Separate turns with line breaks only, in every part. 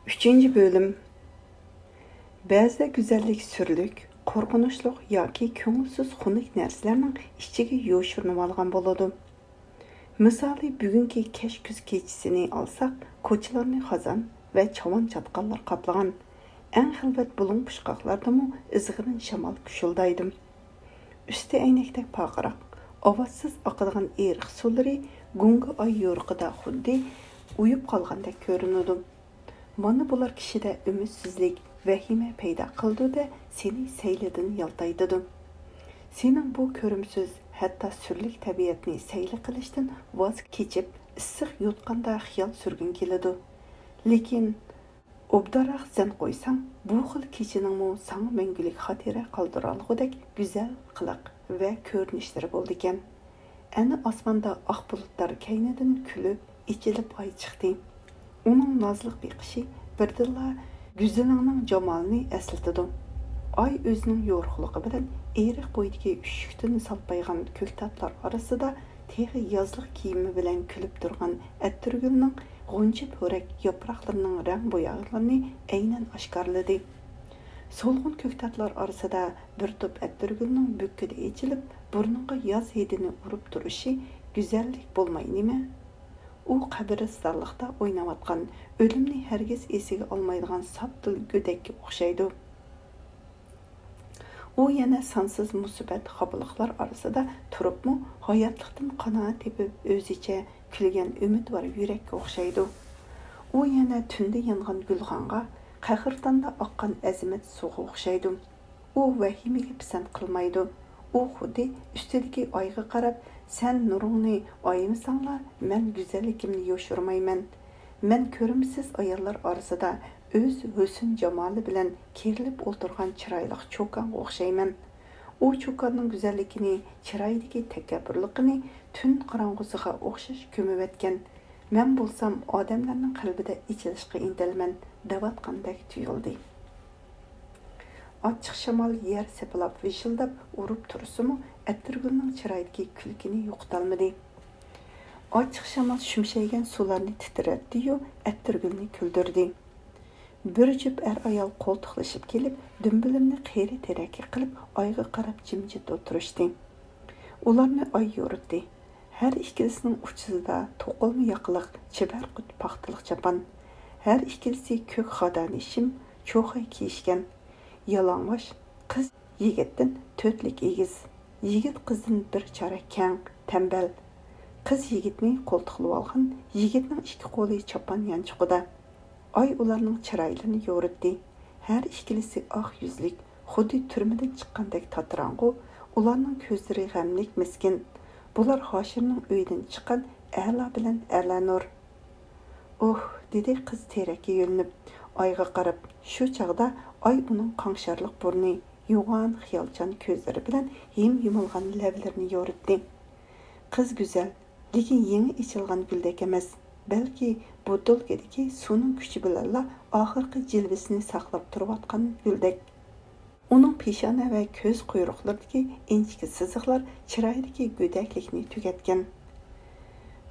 Üçüncü bölüm. Ba'zida güzellik sürlük, qorxunçluq yoki ko'ngilsiz xunuk narsalarning ichiga yo'shirinib olgan bo'ladi. Misoli, bugungi kech-kuz kechisini olsak, ko'chalarni xazon va chavon chatqonlar qoplagan. Eng xilbat bulung pushqoqlardami izg'irin shamol kushuldaydi. Usti aynakdek paqiraq, ovozsiz oqadigan eriq suvlari gungi oy yo'riqida xuddi uyib qolgandek ko'rinadi. Mana bular kishida ümidsizlik, vahima paydo qildi-da, seni saylidan yaltaydi. Sening bu ko'rimsiz, hatto surlik tabiatni sayli qilishdan voz kechib, issiq yotqanda xiyol surgin keladi. Lekin obdaroq zan qo'ysang, bu xil kechining sana mangulik xotira qoldirolgudek go'zal qiliq va ko'rinishlari bo'ldi ekan. Ana osmonda oq bulutlar kaynidan kulib, ichilib oy chiqdi. Onun nazlıq beqishi birdilla güzəlinin jamalini əslatdı. Ay özünün yorğunluğu bilan eriq bo'yidagi ushukdan salpaygan ko'ktatlar orasida texi yozliq kiyimi bilan kulib turgan attirgulning g'uncha po'rak yaproqlarining rang bo'yoqlarini aynan oshkorladi. Solg'un ko'ktatlar orasida bir to'p attirgulning bukkida echilib, burniga yoz hidini urib turishi go'zallik bo'lmay nima? U qabristonlikda o'ynayotgan, o'limni hargiz esiga olmaydigan sopdil go'dakka o'xshaydi. U yana sonsiz musibat xabarlar orasida turibmi, hayotlikdan qanoat tepib o'zicha kulgan umidvor yurakka o'xshaydi. U yana tunda yongan gulxonga, qahrtonda oqqan azimat suvga o'xshaydi. U vahimaga pisand qilmaydi. U xuddi ustidagi oyga qarab, sen nurungni oyimsanglar, men go'zalligimni yo'shirmayman. Men ko'rimsiz ayollar orasida o'z husn jamoli bilan kerilib o'tirgan chiroyli cho'konga o'xshayman. U cho'konning go'zalligini, chiroydagi takabburligini tun qorong'usiga o'xshash ko'mib men bo'lsam odamlarning qalbida ichilishga intilman, davatqandek tuyuldi. Açıq shamol yer sepilab vishildab urib tursimu, attirgulning chiroydagi kulkini yo'qotolmadi. Açıq shamol shumshaygan suvlarni titratdi-yu, attirgulni kuldirdi. Bir jup ayol qo'ltiqlashib kelib, dumbilimni qeri teraki qilib, oyga qarab jimjit o'tirishdi. Ularni oy yo'ritdi. Har ikkilisining uchida to'qilma yoqliq, chibarqut paxtaliq chapon. Har ikkilisi ko'k xodani shim, cho'xay kiyishgan. Yalang'och qiz yigitdan to'tlik egiz. Yigit qizdan bir chorak kang, tambal. Qiz yigitni qo'ltiqlab olgan, yigitning ikki qo'li chopon yanchiqida. Oy ularning chiroylarini yo'ritdi. Har ikkilisi oq yuzlik, xuddi turmadan chiqqandek tatirang'u, ularning ko'zlari g'amlik miskin. Bular Hoshimning uyidan chiqqan a'lo bilan a'la nur. Dedi qiz terakka yo'linib, oyga qarab. Shu chaqda oy uning qanşarliq burni, yo'g'on xiyolchan ko'zlari bilan yem yumilgan lablarini yo'ritdi. Qiz go'zal, lekin yangi ichilgan guldek emas, balki bu dolgedagi suvning kuchi bilan oxirgi jilvisini saqlab turayotgan guldek. Uning peshona va ko'z quyruqlaridagi inchki siziqlar chiroydagi go'daklikni tugatgan.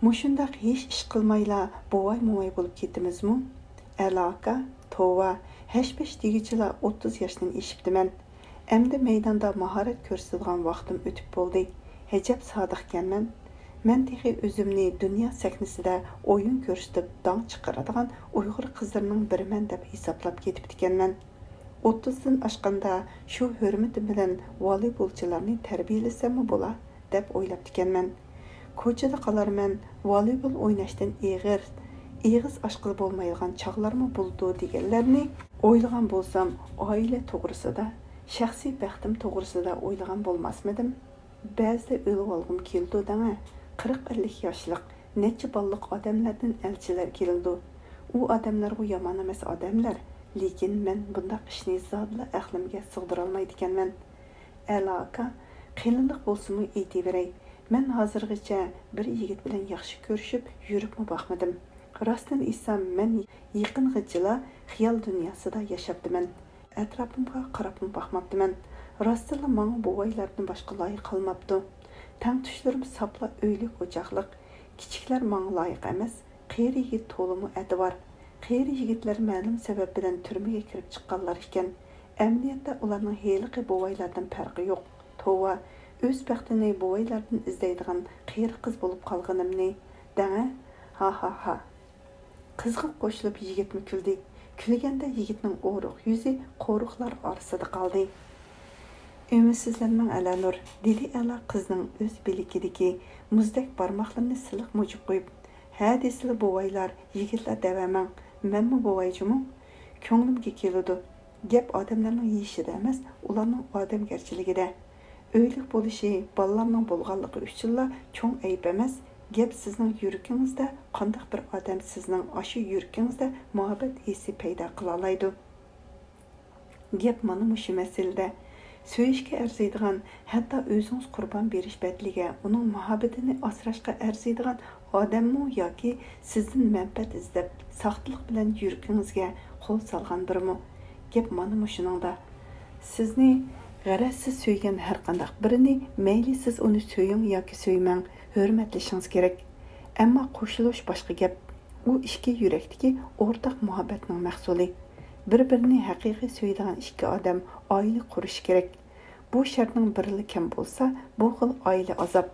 Mushundaq hech ish qilmayla bo'voy-movoy bo'lib ketimizmi? Aloqa, tova, hash-pash degichilar 30 yoshdan eshibdiman. Endi maydonda mahorat ko'rsatadigan vaqtim o'tib bo'ldi. Hajab sodiqkanman. Men texi o'zimni dunyo sahnasida o'yin ko'rsatib dong chiqaradigan Uyg'ur qizlarining biriman deb hisoblab ketibdikanman. 30 dan oshganda shu hurmatim bilan voleybolchilarni tarbiyalasam bo'la deb o'ylabdikanman. Ko'chada qolarman, voleybol o'ynashdan eg'iz oshqil bo'lmaydigan chog'larmi bo'ldi deganlarni o'ylagan bo'lsam, oila to'g'risida, shaxsiy baxtim to'g'risida o'ylagan bo'lmasmidim? Ba'zida o'ylab olgim keldi dama, 40-50 yoshlik, necha balliq odamlardan elchilar keldi. U odamlar bu yomon emas odamlar, lekin men bundaq ishni zodla aqlimga sig'dira olmaydiganman. Aloqa, qilinliq bo'lsa-mu aytaveray. Men hozirgacha bir yigit bilan yaxshi ko'rishib, yuribmi baxmadim. Rostdan aytsam, men yaqing'ichila xiyol dunyosida yashabdiman. Atrofimga qarab baxmabdiman. Rostdan menga bo'voylardan boshqa loyiq qolmabdi. Tang tushlarim sapla o'ylik o'choqliq. Kichiklar menga loyiq emas, qeri yigit to'limi advar. Qeyri yigitlar ma'lum sabab bilan turmaga kirib chiqqanlar ekan. Əməliyyatda ularning heliqi bovaylardan farqi yo'q. Tova, o'z baxtini bovaylardan izlaydigan qeyri qiz bo'lib qolganimni danga. Ha ha ha. Qizg'ib qo'shilib yigitmi kuldi. Kulganda yigitning o'ruq yuzi qo'ruqlar orasida qoldi. Ümidsizlanmang Alanur, dedi Ala qizning o'z bilikidagi muzdek barmoqlarini siliq mujib qo'yib. Ha desili bovaylar, yigitlar davamang. Menmi bovaychimu? Ko'nglimga keladi. Gap odamlarning yeyishida emas, ularning odamgarchiligida. O'ylik bo'lishi, bolalarning bo'lganligi uchunla cho'ng ayb emas. Gap sizning yuragingizda, qanday bir odam sizning ashu yuragingizda muhabbat hissi paydo qila oladi. Gap mana mushu masalada. Söýüşke arziydigan, hatta özüňiz qurban beriş bätlige, onun muhabbatini asrashga arziydigan odammi yoki sizdan manfaat izlab, saqtlyk bilan yuragingizga qo'l solgan birmi? Gap mana mushuningda. Sizni g'arazsiz söýgen har qanday birini, mayli siz uni söýüň yoki söýmäň, hurmatlashingiz kerak. Ammo qo'shilish boshqa gap. U ikki yurakdagi o'rtaq muhabbatning mahsuli. Bir-birini haqiqiy söýdigan ikki odam oila qurish kerak. Bu shartning birli kam bo'lsa, bu xil oila azob.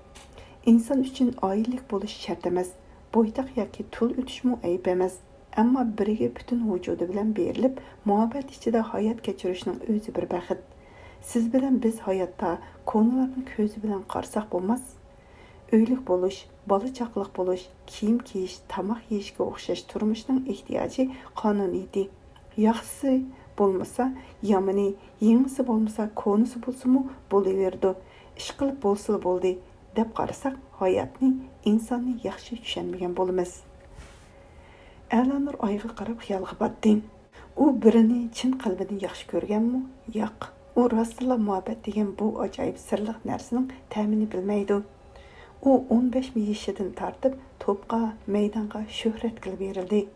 Inson uchun oilik bo'lish shart emas. Bo'ytaq yoki tul o'tishmi ayb emas. Ammo biriga butun vujudi bilan berilib, muhabbat ichida hayot kechirishning o'zi bir baxt. Siz bilan biz hayotda ko'ngillarning ko'zi bilan qarsak bo'lmas. O'ylik bo'lish, bola chaqliq bo'lish, kiyim kiyish, tamoq yeyishga o'xshash turmushning ehtiyoji qonuniydi. Yaxshisi bo'lmasa, yomoni, yengisi bo'lmasa, konisi bo'lsa-mu bo'laverdi. Ish qilib bo'lsa bo'ldi deb qarasak, hayotni, insonni yaxshi tushunmagan bo'lamiz. Alanur oyga qarab xiyolga batdi. U birini chin qalbidan yaxshi ko'rganmi? Yo'q. U rostla muhabbat degan bu ajoyib sirliq narsaning ta'mini bilmaydi. U 15 yoshidan tortib to'pqa, maydonga shuhrat qilib berildi.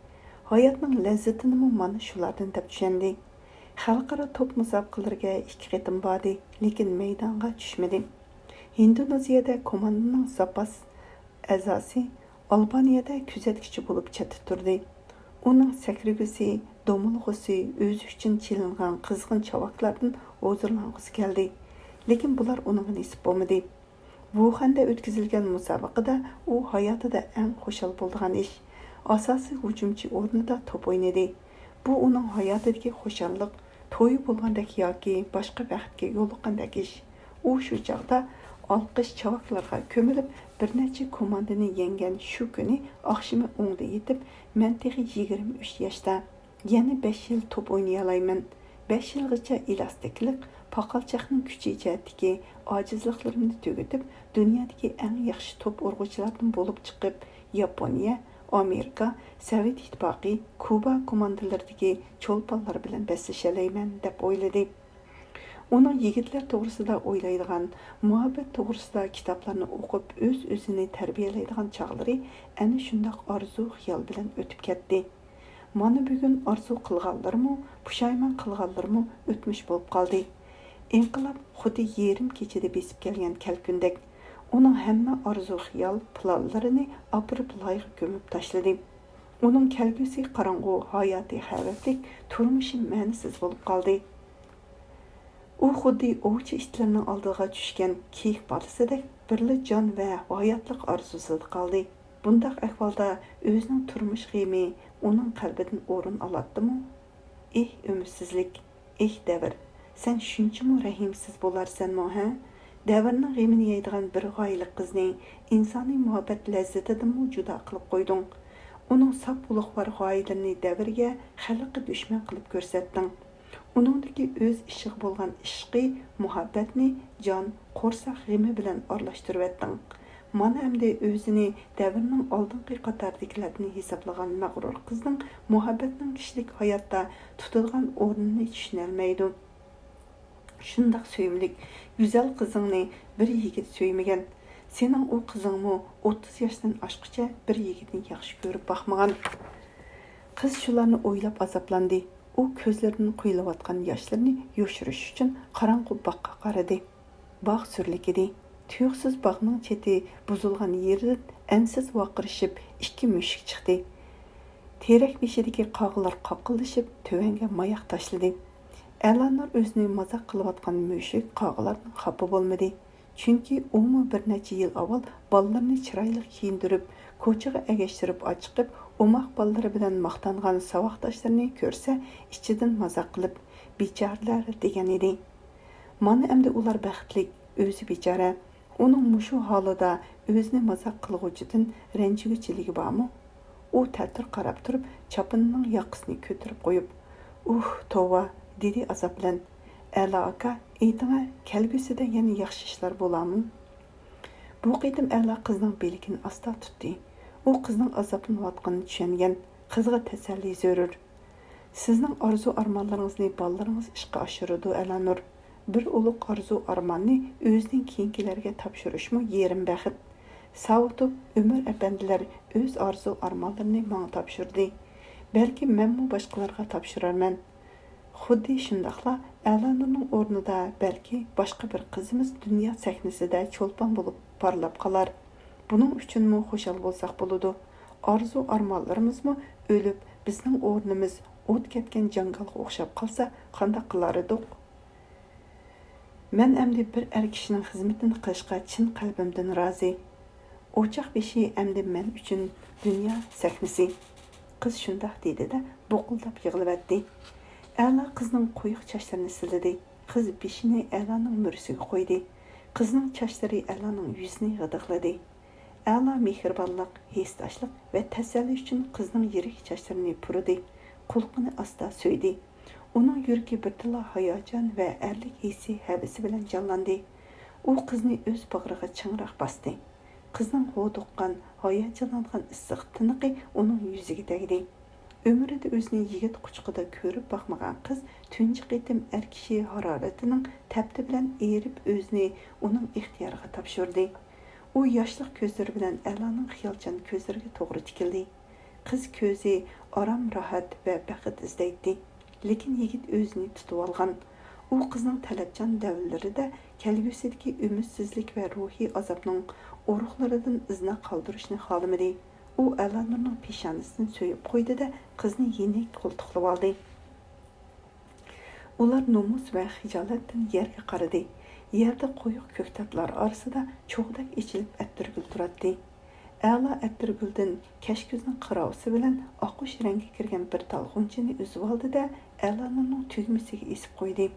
Hayotning lazzatini mana shulardan deb tushundi. Xalqaro top musobaqalariga 2 qatim bordi, lekin maydonga tushmadi. Indoneziyada komandaning zapas a'zosi, Albaniyada kuzatuvchi bo'lib chetib turdi. Uning sakrigusi, domulg'usi o'zi uchun chilingan qizg'in chavaqlardan hozirlang'isi keldi. Lekin bular uning nasib bo'lmadi. Wuhan'da o'tkazilgan musobaqada u hayotida eng xushal bo'lgan ish. Asosiy hujumchi o'rnida top o'ynadi. Bu uning hayotidagi xushallik, to'yi bo'lgandek yoki boshqa baxtga yo'liqqandek ish. U shu chaqda olqish chavaqlarga ko'milib, bir necha komandani yengan shu kuni oqshimi o'ngda yetib, men texi 23 yoshda, yana 5 yil top o'ynay olayman. 5 yilgacha elastiklik, paqalchaqning kuchi ijatdagi ojizliklarimni tugatib, dunyodagi eng yaxshi top urg'uvchilardan bo'lib chiqib, Yaponiya, Amerika, Sovet ittifoqi, Kuba komandalaridagi cho'lponlar bilan baslashalayman deb o'yladi. Uning yigitlar to'g'risida o'ylaydigan, muhabbat to'g'risida kitoblarni o'qib, o'z-o'zini tarbiyalaydigan chog'lari ana shundoq orzu-xiyol bilan o'tib ketdi. Mana bugun orzu qilganlarmi, pushaymon qilganlarmi o'tmish bo'lib qoldi. Inqilob xuddi yerim kechida besib kelgan kalkundek, uning hamma orzu-xiyol planlarini opirib loyiga ko'mib tashladi. Uning kelgusi qorong'u, hayoti xavflik, turmushi ma'nisiz bo'lib qoldi. U xuddi ovchi itlarning oldiga tushgan kiyik bolasidek birli jon va hayotlik orzusida qoldi. Bundaq ahvolda o'zining turmush g'imi uning qalbidan o'rin oladimi? Umidsizlik, davr. Sen shunchami rahimsiz bo'larsanmi, ha? Davrning g'imini yeydigan bir g'oyili qizni insoniy muhabbat lazzatidan judo qilib qo'yding. Uning sop ulug'var g'oyilarini davrga xalqqa dushman qilib ko'rsatding. Uningdagi o'z ishig' bo'lgan ishqi muhabbatni jon, qo'rsoq g'imi bilan aralashtirib etding. Mana endi o'zini davrning oldingi qatordagilarni hisoblagan mag'rur qizning muhabbatning kishilik hayotda tutilgan o'rnini tushunolmaydi. Shundoq suyimlik, go'zal qizingni bir yigit suymagan. Sening u qizingmi 30 yoshdan oshqicha bir yigitni yaxshi ko'rib boqmagan. Qiz shularni o'ylab azoblandi. U ko'zlaridan quyulayotgan yoshlarni yoshirish uchun qorong'u boqqa qaradi. Bog' surlik edi. Tuyuqsiz bog'ning cheti buzilgan yeridan ansiz vaqirishib ikki mushuk chiqdi. Terek beshidagi qog'lar qoqillashib, tövanga mayoq tashladi. Elanlar o'zini mazoq qilayotgan mushuk qog'lardan xafa bo'lmadi. Chunki u bir necha yil avval bolalarni chiroyli kiyintirib, ko'chaga agashtirib ochiqib, o'moq bolalari bilan maqtangan savoqdoshlarini ko'rsa, ichidan mazoq qilib, bechoralar degan edi. Mana endi ular baxtli, o'zi bechora. Uning mushu holida o'zini mazoq qilg'uchidan ranjiguchiligi bormi? U ta'tir qarab turib, chapinining yoqasini ko'tarib qo'yib, tova, dedi azob bilan. Ala aka, aytinglar, kelgusida yana yaxshi ishlar bo'larmi? Bu qitim Ala qizning beligini asta tutdi. U qizning azoblanayotganini tushungan, qizga tasalli zarur. Sizning orzu armonlaringizni bolalaringiz ishga oshiradi, Alanur. Bir ulug' orzu armonni o'zining keyingilarga topshirishmi yerim baxt. Savutub Ömür efendiler öz arzu armonlarini menga topshirdi. Balki menmu boshqalarga topshirarman. Xuddi shundaqla Alanurning o'rnida balki boshqa bir qizimiz dunyo sahnasida cho'lpon bo'lib parlab qolar. Buning uchunmi xushal bo'lsak bo'ladi. Arzu armonlarimizmi o'lib, bizning o'rnimiz o't ketgan jangalga o'xshab qolsa, qanday qilar edik? Men endi bir er kishining xizmatini qilishga chin qalbimdan rozi. O'choq beshi endi men uchun dunyo sahnasi. Qiz shundoq dedi-da, bo'qildab yig'lavatdi. Ala qizning quyuq sochlarini siladi. Qiz beshini Alaning mursiga qo'ydi. Qizning sochlari Alaning yuzini g'idiqladi. Ala mehribonlik, hesdashlik va tasalli uchun qizning yirik sochlarini puridi. Qulqini asta so'ydi. Uning yuragi birtila hayajon va erlik hissi havasi bilan jonlandi. U qizni o'z bag'riga chingroq bosdi. Qizning ho'duqqan, hayajonlangan issiq tiniqi uning yuziga tegdi. Ömrüde o'zini yigit quchqida ko'rib boqmagan qiz tunji qitim er kishi haroratining tapti bilan erib o'zini uning ixtiyoriga topshirdi. U yoshliq ko'zlari bilan Alaning xiyolchan ko'zlariga to'g'ri tikildi. Qiz ko'zi orom, rohat va baxt izlaydi. Lekin yigit o'zini tutib olgan. U qizning talabchan davrlarida kelgusidagi umidsizlik va ruhiy azobning urug'laridan izna qoldirishni xohlamadi. U Alanurning peshonasini so'yib qo'ydi-da, qizni yenik qo'ltiqlab oldi. Ular nomus va xijolatdan yerga qaradi. Yerda qo'yiq ko'ktatlar orasida cho'g'dak ichilib attirgul turadi. Ala attirguldan kashkuzning qirovisi bilan oqish rangi kirgan bir talg'unchini uzib oldi-da, Alanurning tugmasiga esib qo'ydi.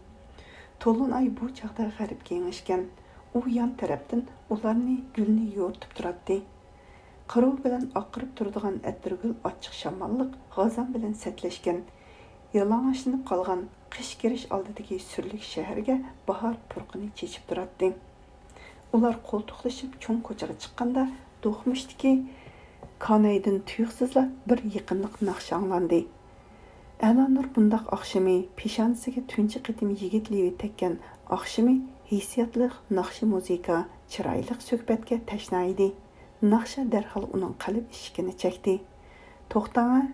To'lin ay bu chaqda g'arib kengashgan. U yon tarafdan ularni gulni yo'rtib turadi. Qirov bilan oqirib turadigan attirgul ochiq shamolliq g'azon bilan satlashgan. Yalang'ochlanib qolgan qish kirish oldidagi surlik shaharga bahor purqini chechib turadi. Ular qo'ltiqlashib cho'ng ko'chaga chiqqanda do'xmishdiki Kanaydan tuyuqsizla bir yaqinlik naqshi anglandi. Alanur bundaq oqshimi peshonasiga tunji qitim yigitlivi tekkan oqshimi hissiyotliq naqshi muzika, chiroyli suhbatga tashna edi. Naqsha darhol uning qalb eshigini chekdi. To'xtang,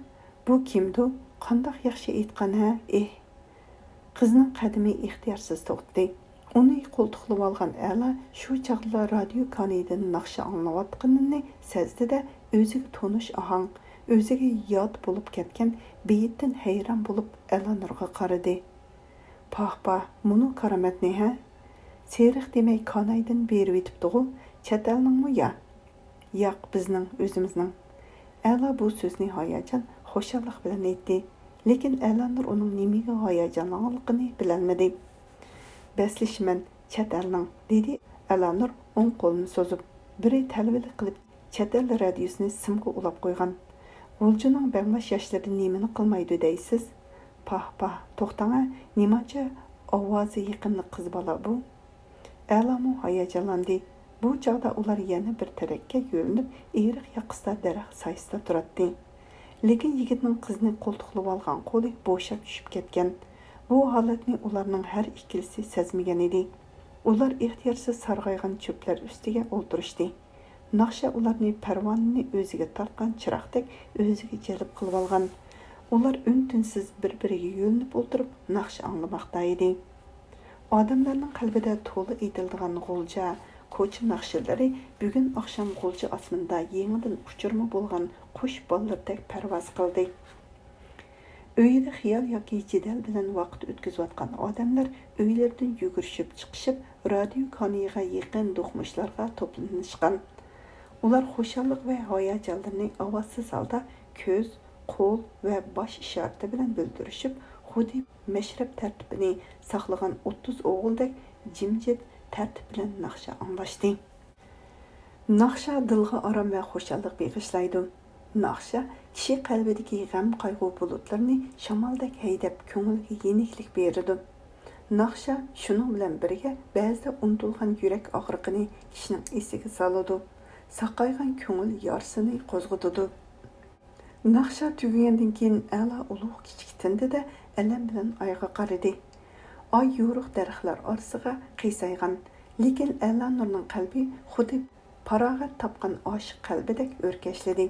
bu kimdi? Qandoq yaxshi aytgan ha? Qizning qadami ixtiyorsiz to'xtadi. Uni qo'ltiqlab olgan Ala shu chaqda radio kanalidan naqsha anglayotganini sezdi-da, o'ziga tonish ohang, o'ziga yod bo'lib ketgan beyitdan hayron bo'lib Alanurga qaradi. Pah, muni karamatni ha? Seriq demay kanaydan berib etibdi-ku, chet elningmi ya? Yo'q, bizning, o'zimizning. Ala bu so'zni hayajon, xushallik bilan aytdi. Lekin Alanur uning nimaga hayajonlanganligini bilolmadi. Bəslishman, chet elning, dedi Alanur o'ng qo'lini so'zib. Biri talvili qilib chet el radiosini simga ulab qo'ygan. G'uljuning 15 yoshlarida nimani qilmaydi deysiz? Pah, to'xtang, nimacha ovozi yaqinli qiz bola bu? Alamu hayajonlandi. Bu chaqda ular yana bir tarakka yo'linib, eriq yoqisida daraxt soyasida turadi. Lekin yigitning qizni qo'ltiqlab olgan qo'li bo'shab tushib ketgan. Bu holatni ularning har ikkilisi sezmagan edi. Ular ixtiyorsiz sarg'aygan cho'plar ustiga o'ltirishdi. Naqsha ularni parvonini o'ziga tortgan chiroqdek o'ziga jalb qilib olgan. Ular un-tinsiz bir-biriga yo'linib o'tirib, naqsha anglamoqda edi. Odamlarning qalbida to'la aytiladigan g'ulja, ko'cha naqshlari bugun oqshom g'ulji osmonda yangidan uchirma bo'lgan qush bollardek parvoz qildi. Uyida xiyol yoki jidal bilan vaqt o'tkazayotgan odamlar uylardan yugurishib chiqishib, radio koniga yaqin do'qmushlarga to'planishgan. Ular xushallik va hayajonlarni ovozsiz holda ko'z, qo'l va bosh ishorati bilan bildirishib, xuddi mashrab tartibini saqlagan 30 o'g'ildek jimjit tartib bilan naqsha anglashdi. Naqsha dilga arom va xushallik bag'ishlaydi. Naqsha kishi qalbidagi g'am qayg'u bulutlarini shamoldek haydab ko'ngilga yeniklik beradi. Naqsha shuning bilan birga ba'zida unutilgan yurak og'riqini kishining esiga soladi. Saqaygan ko'ngil yarsini qo'zg'atadi. Naqsha tugagandan keyin a'lo ulug' kichik tindida alam bilan oyga qaradi. Oy yo'riq daraxtlar orasiga qiysaygan, lekin a'lo nurning qalbi xuddi farog'at topgan oshiq qalbidek o'rkashladi.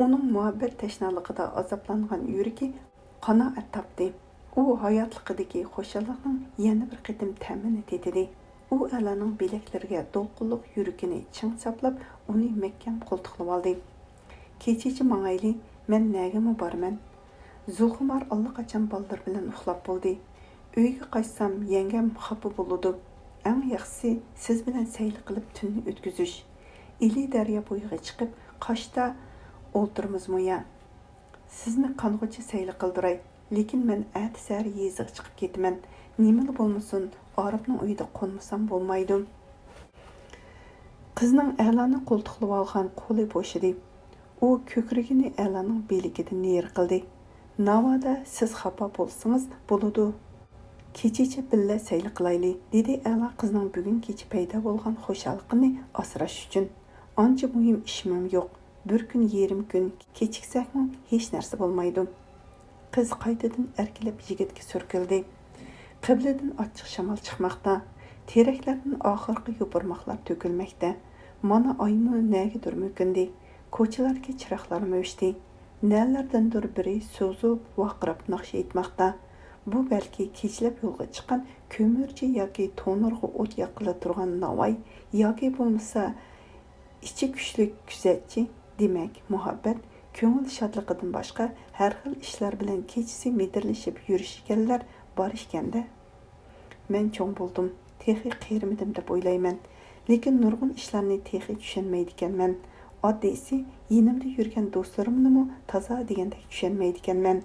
Uning muhabbat tashnaligida azoblangan yuragi qanoat topdi. U hayotligidagi xushallikning yana bir qitim ta'mini tetdi. U Alaning bilaklariga to'lqinliq yuragini ching saplab, uni mahkam qo'ltiqlab oldi. Kechichi mangayli, men nagami borman. Zulxumar allaqachon ballar bilan uxlab bo'ldi. Uyga qaytsam, yengam xafa bo'ladi. Eng yaxshisi siz bilan sayl qilib tunni o'tkazish. Ili daryo bo'yiga chiqib, Qoshda o'ltirmizmi ya? Sizni qang'uchi sayli qildiray, lekin men atisar yeziq chiqib ketaman. Nimali bo'lmasin, Arifning uyida qo'nmasam bo'lmaydi. Qizning A'lani qo'ltiqlab olgan qo'li bo'shidi. U ko'krigini A'laning beligidan ner qildi. Navoda siz xafa bo'lsangiz bo'ladi. Kechicha billa sayli qilayli, dedi A'la qizning bugun kecha paydo bo'lgan xushalligini asrash uchun. Ancha muhim ishim yo'q. Bir kun yarim kun kechiksakmi hech narsa bo'lmaydi. Qiz qaytadan erkilib yigitga surkildi. Qibladan ochiq shamol chiqmoqda. Teraklardan oxirgi yo'pirmoqlar to'kilmoqda. Mana oymi nagidir mukindi. Ko'chalarga chiroqlar o'chdi. Nelardandir biri so'zib vaqirab naqsh etmoqda. Bu balki kechlab yo'lga chiqqan ko'mirchi yoki to'nirg'i o't yoqila turgan navoy yoki bo'lmasa ichi kuchli kuzatchi. Demak, muhabbat ko'ngil shodligidan boshqa har xil ishlar bilan kechasi medirlashib yurishganlar bor ekanda. Men cho'ng bo'ldim, texi qiyirmidim deb o'ylayman. Lekin nurg'un ishlarni texi tushunmaydi ekanman. Oddiysi, yonimda yurgan do'stlarimni toza degandek tushunmaydi ekanman.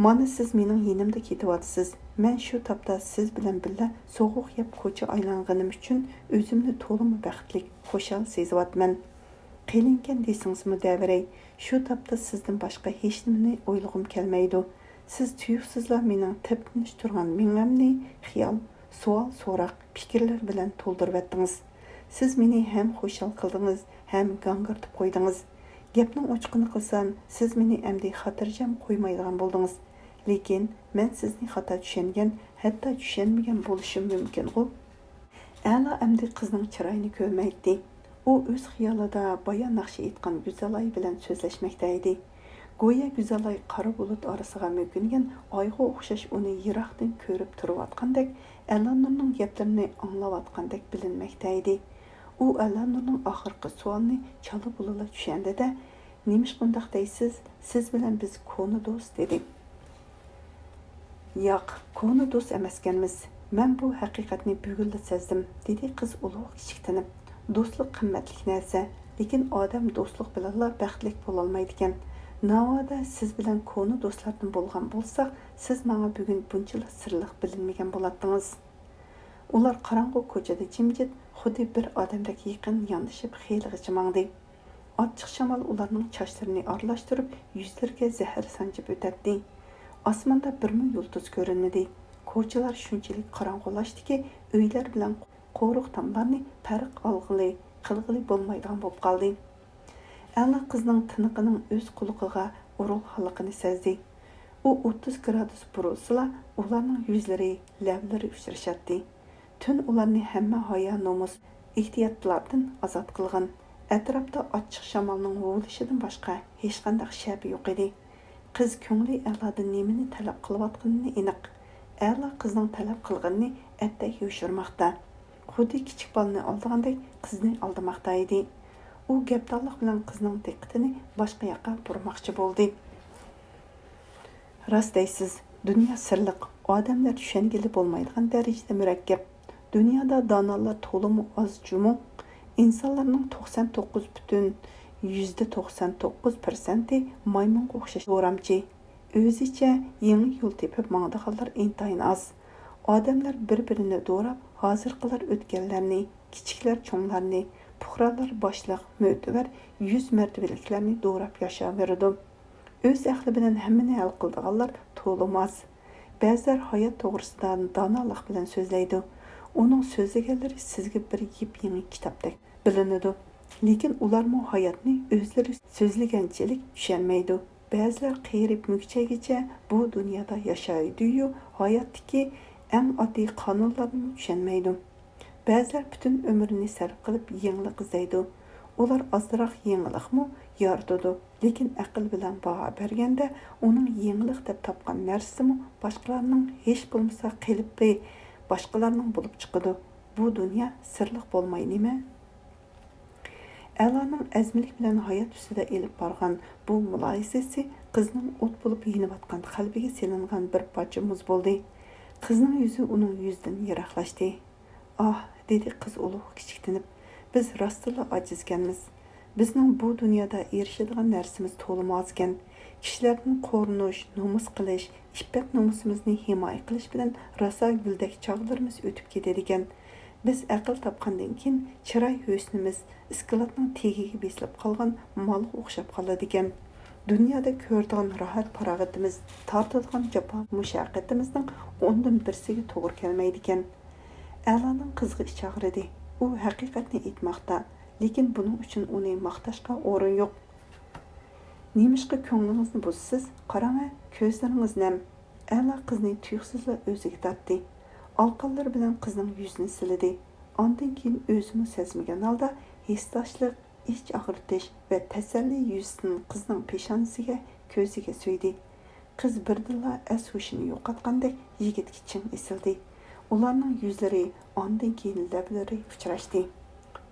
Mana siz mening yonimda ketyapsiz. Men shu topda siz bilan birga so'g'uq yeb ko'cha aylanganim uchun o'zimni to'liq baxtli, xushal sezyapman. Qilingan desingizmi daviray, shu topda sizdan boshqa hech nimani o'ylag'im kelmaydi. Siz tuyuqsizlar mening teptinish turgan mingamni xiyol, savol, so'roq, fikrlar bilan to'ldirib etdingiz. Siz meni ham xushal qildingiz, ham gangirtib qo'ydingiz. Gapning ochiqini qilsam, siz meni endi xotirjam qo'ymaydigan bo'ldingiz. Lekin men sizni xato tushungan, hatto tushunmagan bo'lishim mumkin-ku. A'la endi qizning chiroyini ko'rmaydi. U o'z xiyolida bayon naqshi etgan Guzalay bilan so'zlashmoqda edi. Go'yo Guzalay qora bulut orasiga mo'kingan oyga o'xshash uni yiroqdan ko'rib turayotgandek, Alanurning gaplarini anglayotgandek bilinmoqda edi. U Alanurning oxirgi savolini chala bulala tushundida, "Nimish bundaq deysiz? Siz bilan biz ko'ni do'st" dedi. "Yo'q, ko'ni do'st emaskanmiz. Men bu haqiqatni bugunla sezdim", dedi qiz ulug' kichiktinib. Do'stlik qimmatli narsa, lekin odam do'stlik bilan baxtli bo'la olmaydi ekan. Navoda siz bilan ko'ni do'stlardan bo'lgan bo'lsak, siz menga bugun bunchalik sirliq bilinmagan bo'lardingiz. Ular qorong'u ko'chada jimjit, xuddi bir odamdek yaqin yondashib xiyligacha mangdi. Ochiq shamol ularning sochlarini aralashtirib, yuzlariga zahar sanchib o'tadi. Osmonda birmi yulduz ko'rinmadi. Ko'chalar shunchalik qorong'ulashdiki, uylar bilan qo'riq tomlarni farq olg'ili, qilg'ili bo'lmaydigan bo'lib qoldi. A'la qizning tiniqining o'z quloqiga urilganligini sezdi. U 30 gradus burilsa, ularning yuzlari, lablari uchrashadi. Tun ularni hamma hayo nomus ehtiyotlardan ozod qilgan. Atrofda ochiq shamolning vo'lishidan boshqa hech qanday shab yo'q edi. Qiz ko'ngli A'ladan nimani talab qilayotganini aniq. A'la qizning talab qilganini attak yo'shirmoqda. xuddi kichik bolani aldagandek qizni aldamoqda edi. U gapdonlik bilan qizning diqqatini boshqa yoqqa burmoqchi bo'ldi. Rost deysiz, dunyo sirliq, odamlar tushungili bo'lmaydigan darajada murakkab. Dunyoda donolar to'limi oz jumu, insonlarning 99,99% maymunga o'xshash o'ramchi. O'zicha yangi yo'l tepib mangdiganlar intayin oz. Odamlar bir-birini do'rab, hozirqilar o'tganlarni, kichiklar cho'nglarni, puhralar boshliq, mo'tivar, 100 martabaliklarni do'rab yashayverdi. O'z aqli bilan hammani hal qildiganlar to'lmas. Ba'zilar hayot to'g'risida donolik bilan so'zlaydi. Uning so'zlaganlari sizga bir yip-yangi kitobdek bilinadi. Lekin ularmi hayotni o'zlari so'zlaganchalik tushunmaydi. Ba'zilar qiyirib mukchagicha bu dunyoda yashaydi-yu, hayotdagi eng oddiy qonunlarni tushunmaydi. Ba'zilar butun umrini sarf qilib yangilik izlaydi. Ular ozroq yangilikmi yaratadi, lekin aql bilan baho berganda uning yangilik deb topgan narsasimi boshqalarning hech bo'lmasa qilib boshqalarning bo'lib chiqadi. Bu dunyo sirliq bo'lmay nima? A'loning azmilik bilan hayot ustida elib borgan bu mulohazasi qizning o't bo'lib yinayotgan qalbiga selingan bir parcha muz bo'ldi. Qizning yuzi uning yuzidan yiroqlashdi. "Ah", dedi qiz ulug' kichiktinib. "Biz rostla ojizganmiz. Bizning bu dunyoda erishadigan narsamiz to'lmas ekan. Kishilarning qo'rinish, nomus qilish, iffat nomusimizni himoya qilish bilan rosa guldek chog'larimiz o'tib ketadi ekan. Biz aql topgandan keyin chiroy husnimiz iskilatning tegiga besilib qolgan molga o'xshab qoladi ekan. Dunyoda ko'radigan rohat farog'atimiz, tortadigan jafo mushaqqatimizning o'ndan birsiga to'g'ri kelmaydi ekan." A'loning qizg'i ichi og'ridi. U haqiqatni aytmoqda, lekin buning uchun uni maqtashga o'rin yo'q. "Nemishqa ko'nglingizni buzsiz? Qarang, ko'zlaringiz nam." A'lo qizni tuyuqsizla o'ziga tortdi. Alqonlar bilan qizning yuzini siladi. Ondan keyin o'zini sezmagan holda hissdoshlik, ich og'ritish va tasalli yuzini qizning peshonasiga, ko'ziga so'ydi. Qiz birdilla as-hushini yo'qotgandek yigitga chin esildi. Ularning yuzlari ondan keyin lablari uchrashdi.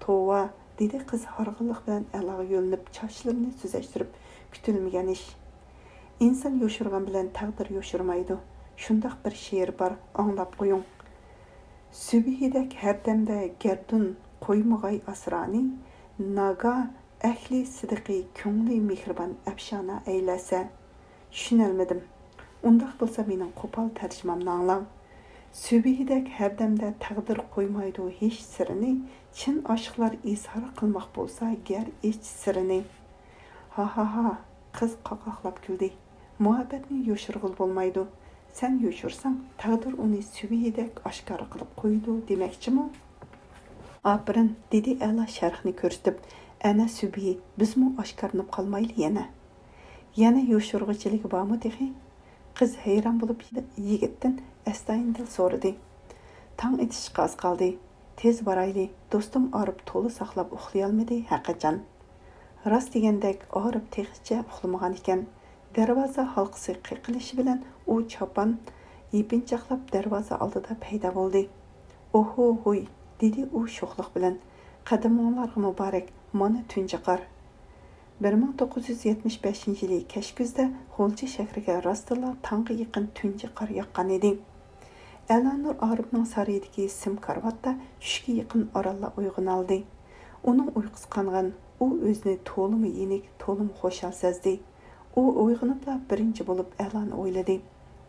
"Tova", dedi qiz harg'inlik bilan A'loga yo'linib, sochlarini suzashtirib, kutilmagan ish. "Inson yo'shirgan bilan taqdir yo'shirmaydi. Shundoq bir she'r bor, anglab qo'ying. Subhidek har damda gardun qo'ymag'ay asrani, naga ahli sidiqi ko'ngli mehribon afshona aylasa." Tushunolmadim. Undaq bo'lsa mening qo'pol tarjimamni anglang. Subhidek har damda taqdir qo'ymaydi hech sirini, chin oshiqlar izhor qilmoq bo'lsa gar ich sirini. Ha ha ha, qiz qoqoqlab kuldi. Muhabbatni yo'shirg'il bo'lmaydi. Sen yo'shirsang, taqdir uni subhidek oshkor qilib qo'ydi demakchimi? "Apirin", dedi A'lo sharhni ko'rsatib. "Ana subhi, bizmi oshkorlanib qolmayli yana? Yana yo'shirg'ichiligi bormi dehi?" Qiz hayron bo'lib yigitdan astoydil so'radi. "Tong etishga oz qoldi. Tez borayli. Do'stim Orib to'la saqlab uxlayolmadi haqiqatan." Rost degandek Orib texicha uxlamagan ekan. Darvoza halqisi qiqilishi bilan u chopan yepinchoqlab darvoza oldida paydo bo'ldi. "Oho hoy", dedi u sho'xlik bilan. "Qadaminglarga muborak, mana tunji qor." 1975-yili kech kuzda G'o'lchi shahriga rostila tongga yaqin tunji qor yoqqan edi. A'lonur Oribning saroyidagi sim karvatda tushga yaqin oralla uyg'on oldi. Uning uyqusi qongan, u o'zini to'limi yenik, to'limi xo'shal sezdi. U uyg'onibla birinchi bo'lib A'loni o'yladi.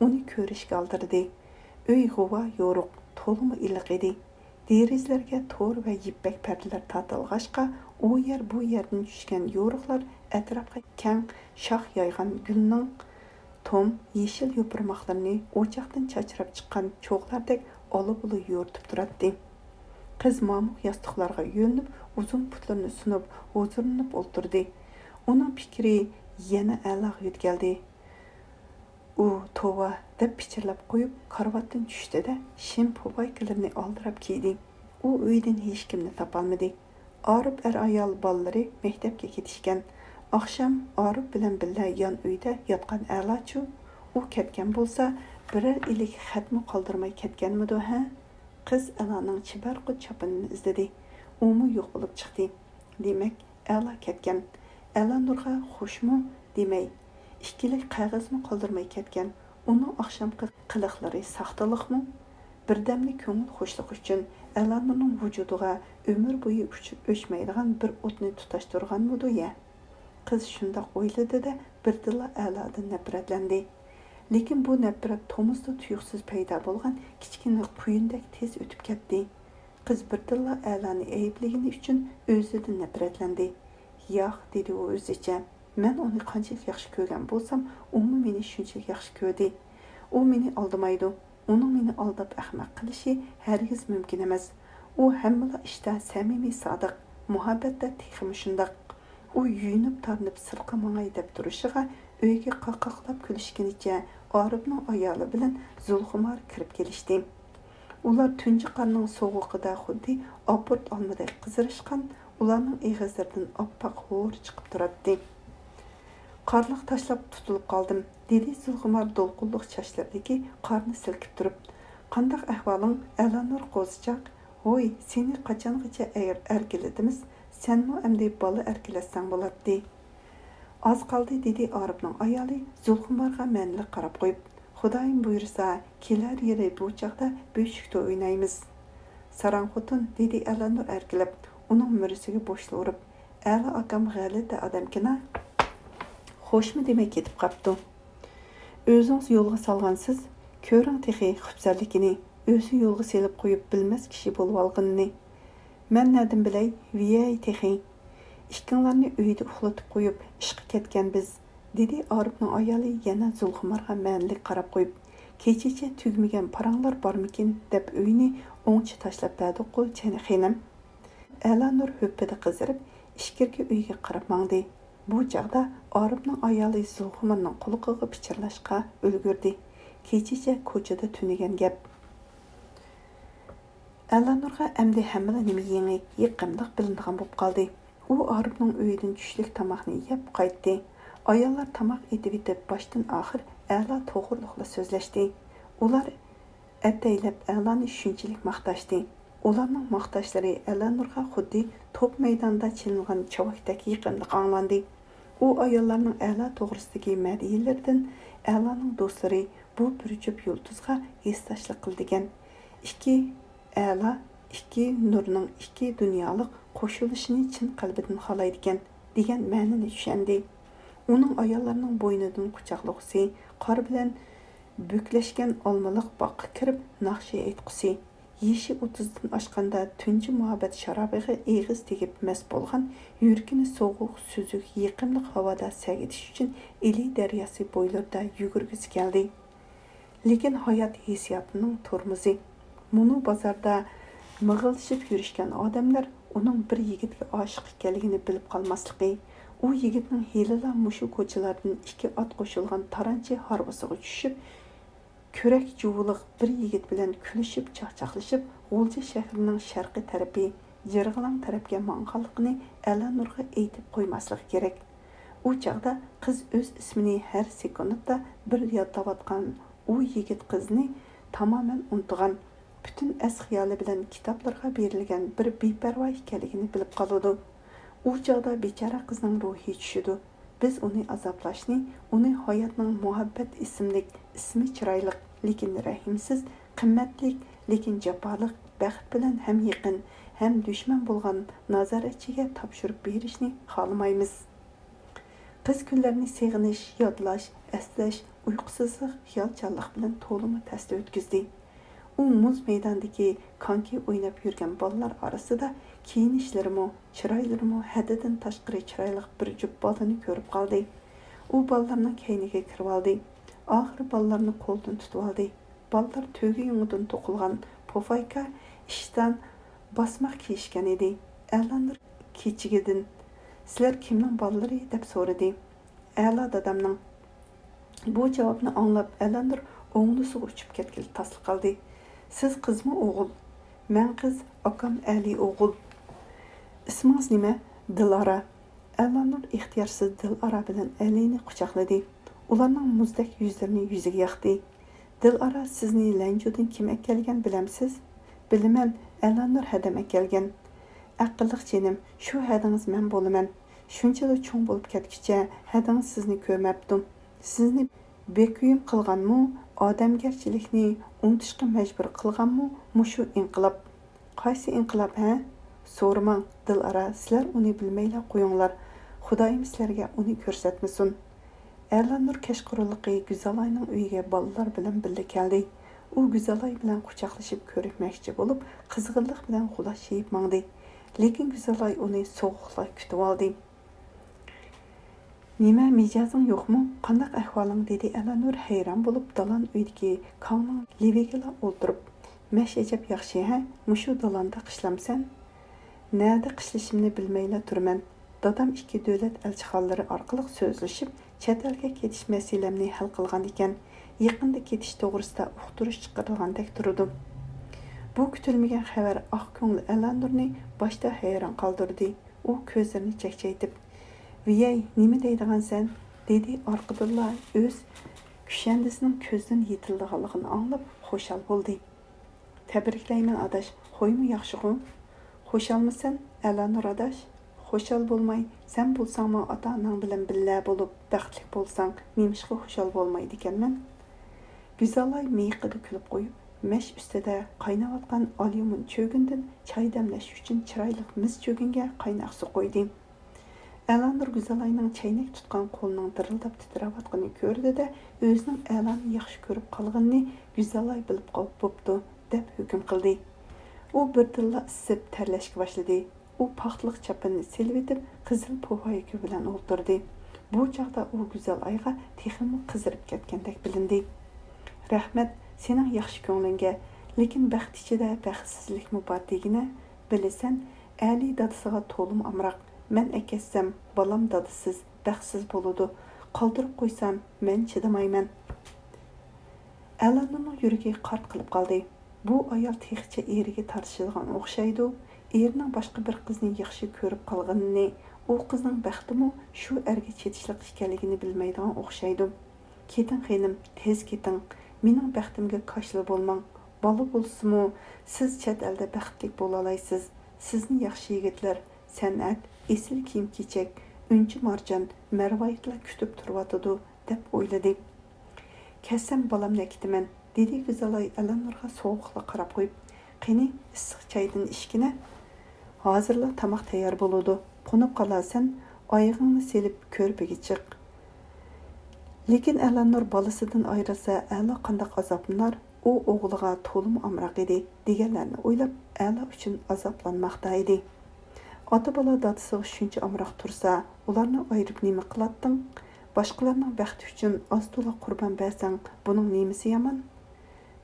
Uni ko'rishga oldirdi. Uy g'uva yo'ruq, to'limi iliq edi. Derizlarga to'r va yippak pardalar tortilg'achqa, u yer bu yerdan tushgan yo'riqlar atrofga keng shox yoygan gulning tom yeshil yo'pirmoqlarini o'choqdan chachrab chiqqan cho'g'lardek olib-uli yo'rtib turardi. Qiz mamuq yostiqlarga yo'linib, uzun putlarini sunib, huzurlanib o'ltirdi. Uning fikri yana A'loga yetgeldi. U "Tova" deb pichirlab qo'yib, karvatdan tushdi-da, shim po'baykalarni oldirab kiydi. U uydan hech kimni topolmadi. Orib ayol bolalari maktabga ketishgan. Oqshom Orib bilan birga yon uyda yotgan A'lochu, u ketgan bo'lsa, biror ilik xatmi qoldirmay ketganmidi, ha? Qiz Əlanın çibarqı çapınını izledi. Umu yo'q bo'lib chiqdi. Demak, Əla ketgan. Əla Nurga xushmi demay, ikkilik qog'ozni qoldirmay ketgan. Uning oqshomgi qiliqlari saxtaliqmi? Birdamli ko'ngil xo'shlik uchun Əla Nurning vujudiga umr bo'yi o'chmaydigan bir o'tni tutashtirganmidi ya? Qiz shundoq o'yladi-da, birdilla Əladan nafratlandi. Lekin bu nafrat Tomuzda tuyuqsiz paydo bo'lgan kichkina quyundek tez o'tib ketdi. Qiz birdilla A'lani aybligini uchun o'zidan nafratlandi. "Yo'q", dedi u o'zicha. "Men uni qanchalik yaxshi ko'rgan bo'lsam, u meni shunchalik yaxshi ko'rdi. U meni aldamaydi. Uning meni aldab ahmoq qilishi hargiz mumkin emas. U hamma ishda samimiy, sodiq, muhabbatda texmi shundoq. U yuyinib tarnib sirqa mangay deb turishiga uyga qaqaqlab kulishgunicha Arifning ayoli bilan Zulxumar kirib kelishdi. Ular tunji qarning sovuqida xuddi aport olmadek qizirishgan, ularning eg'izlaridan oppoq ho'r chiqib turardi. "Qarliq tashlab tutilib qoldim", dedi Zulxumar do'lqinliq chochlaridagi qarni silkib turib. "Qandaq ahvoling, Alanur qo'zichoq? Voy, seni qachongacha erkilatimiz? Senmi endi bola erkilatsang bo'ladi." "Az qoldi", dedi Arifning ayoli Zulxumarga ma'nili qarab qo'yib. "Xudoyim buyursa, kelar yili bu chaqda beshikda o'ynaymiz." "Sarang xotun", dedi Alanur erkilab, uning murisiga bo'shla urib. "Ala akam g'alati odamkina. Xo'shmi demay ketib qapti. O'zingiz yo'lga solgansiz, ko'ring texi xubsarlikini, o'zi yo'lga selib qo'yib bilmas kishi bo'lib olganini. Men nadim bilay, viyay texi. Ikkinglarni uyda uxlatib qo'yib, ishqa ketgan biz", dedi Arifning ayoli yana Zulxumarga ma'nili qarab qo'yib. "Kechacha tugmagan paranglar bormikin?" deb uyni o'ngchi tashlab berdi-ku xonam. Alanur höppida qizirib, ishkirga uyga qarab mangdi. Bu chaqda Arifning ayoli Zulxumarning quliqiga pichirlashga ulgurdi. Kechacha ko'chada tunagan gap. Alanurga endi hamma nima yangi yiqimliq bilinadigan bo'lib qoldi. U Arifning uyidan tushlik tomoqni yeb qaytdi. Ayollar tomoq etib etib boshdan oxir A'la to'g'riliqla so'zlashdi. Ular ataylab A'lani shunchalik maqtashdi. Ularning maqtashlari Alanurga xuddi to'p maydonida chilingan chavakdek yiqimliq anglandi. U ayollarning A'la to'g'risidagi madhiyalaridan A'laning do'stlari bu bir jup yulduzga esdashlik qildigan. Ikki A'la, ikki nurning ikki dunyolik qo'shilishini chin qalbidan xohlaydigan degan ma'noni tushundi. Uning ayollarning bo'ynidan quchoqlag'usi, qor bilan buklashgan olmaliq boqqa kirib naqshi aytqusi, yeshi 30dan oshganda tunji muhabbat sharobiga eg'iz tegib mast bo'lgan, yuragini sovuq, suzuk, yiqimliq havoda sagitish uchun Eli daryosi bo'ylarida yugurgisi keldi. Lekin hayot hissiyotining tormozi. Munu bozorda mig'ilishib yurishgan odamlar uning bir yigitga oshiq ekanligini bilib qolmasligi, u yigitning helila mushu ko'chalardan ikki ot qo'shilgan taranchi harvasiga tushib, ko'rak juvuliq bir yigit bilan kulishib, chaqchaqlashib, G'o'lja shahrining sharqiy tarafi, Jirg'ilan tarafga mang'anligini Alanurga aytib qo'ymaslik kerak. U chaqda qiz o'z ismini har sekundda bir yodlayotgan u yigit qizni tamoman unutgan, butun as-xiyoli bilan kitoblarga berilgan bir beparvo ekanligini bilib qoladi. U chaqda bechora qizning ruhi tushidi. Biz uni azoblashni, uni hayotning muhabbat ismi chiroyli, lekin rahimsiz, qimmatli, lekin jafoliq, baxt bilan ham yaqin, ham dushman bo'lgan nazoratchiga topshirib berishni xohlamaymiz. Qiz kunlarni seg'inish, yodlash, eslash, uyqusizlik, xiyolchanlik bilan to'limi tasda o'tkazdi. U muz maydondagi konki o'ynab yurgan bolalar orasida kiyinishlari, chiroylarimi haddidan tashqari chiroyli bir jup bolani ko'rib qoldi. U bolalarning kayniga kirib oldi. Oxiri bolalarni qo'ldan tutib oldi. Bolalar to'gi yungidan to'qilgan pofayka ishdan bosmoq kiyishgan edi. Alanur kechigidan "Sizlar kimning bolalari?" deb so'radi. A'la dadamning. Bu javobni anglab Alanur o'nglisiga uchib ketgil tasliq qildi. "Siz qizmi, o'g'il?" "Men qiz, akam Ali o'g'il." "Ismingiz nima?" "Dilara." Alanur ixtiyorsiz Dilara bilan Alini quchoqladi. Ularning muzdek yuzlarini yuziga yoqdi. "Dilara, sizni Lanjudan kim ekanligini bilamsiz?" Bilaman, Əlanur hədəmə gəlgən. Aqıllıq jenim, şu hədiniz mən bolaman. Şunchalar cho'ng bo'lib ketkicha hadingiz sizni ko'rmabdim. Sizni bekuyim qilganmi, odamgarchilikni unutishga majbur qilganmi, mushu inqilob. Qaysi inqilob, ha? So'ramang, dilara, sizlar uni bilmayla qo'yinglar. Xudoyim sizlarga uni ko'rsatmasin. Əlanur kashqurliqi Güzalayning uyiga bolalar bilan birga keldi. U Güzalay bilan quchoqlashib ko'rishmoqchi bo'lib, qizg'inlik bilan xulashib mangdi. Lekin Güzalay uni so'g'uqla kutib oldi. Nima mijozing yo'qmi? Qandaq ahvoling? Dedi Əlanur hayron bo'lib, dalan uydagi kongning liviga o'tirib. Mash ajab yaxshi, ha? Mushu dalanda qishlamsan? Nerede qishlashimni bilmayla turman. Dadam ikki davlat elchixonalari orqali so'zlashib, chet elga ketish masalamni hal qilgan ekan. Yaqinda ketish to'g'risida uqtirish chiqarilgandek turdi. Bu kutilmagan xabar oq ko'ngli Əlanurni boshda hayron qoldirdi. U ko'zlarini chaqchaytib, "Viyay, nima deydigansan?" dedi orqadilla o'z kushandisining ko'zdan yetilganligini anglab xushal bo'ldi. "Tabriklayman adash, qo'ymi yaxshi-ku? Xushal-misan, Əlanur adash? Xushal bo'lmay, sen bo'lsangmi ota-onang bilan birga bo'lib, baxtli bo'lsang, nimishqa xushal bo'lmaydi ekanman?" Güzalay miyqida kulib qo'yib, mash ustida qaynayotgan alyumin cho'gindan choy damlash uchun chiroyli mis cho'ginga qaynoq suv qo'ydi. Əlanur Güzalayning chaynak tutgan qo'lining dirildab titrayotganini ko'rdi-da, o'zining Əlanni yaxshi ko'rib qolganini Güzalay bilib qolib bo'pti, deb hukm qildi. U birdilla isib terlashga boshladi. U paxtliq chapini silib etib, qizil po'voyga bilan o'ltirdi. Bu chaqda u Güzalayga texmi qizirib ketgandek bilindi. "Rahmat, sening yaxshi ko'nglingga, lekin baxt ichida baxtsizlikmi bor degina, bilasan, Ali dadasiga to'lim amroq. Men akassam, bolam dadasiz, baxtsiz bo'ladi. Qoldirib qo'ysam, men chidamayman." Əlanurning yuragi qart qilib qoldi. Bu ayol texicha eriga tartishilgan o'xshaydi. Erining boshqa bir qizni yaxshi ko'rib qolganini, u qizning baxtimi shu erga chetishliq ekanligini bilmaydigan o'xshaydi. "Keting xenim, tez keting. Mening baxtimga qoshili bo'lmang. Bola bo'lsa-mu, siz chet elda baxtli bo'la olasiz. Sizni yaxshi yigitlar, san'at, esil kiyim-kechak, unchi marjon, marvoyatlar kutib turyotidi", deb o'yladi. "Kelsam bolamni kitaman", dedi Güzalay Əlanurga sovuqla qarab qo'yib. "Qani, issiq choydan ishkina. Hozirla tamoq tayyor bo'ladi. Qo'nib qolasan, oyog'ingni selib ko'rpaga chiq." Lekin Əlanur bolasidan ayrilsa, Əla qandaq azoblanar, u o'g'liga to'lim amroq edi, deganlarni o'ylab, Əla uchun azoblanmoqda edi. Ota-bola dadasiga shuncha amroq tursa, ularni ayirib nima qilatding? Boshqalarning baxti uchun oz-to'la qurbon bersang, buning nimasi yomon?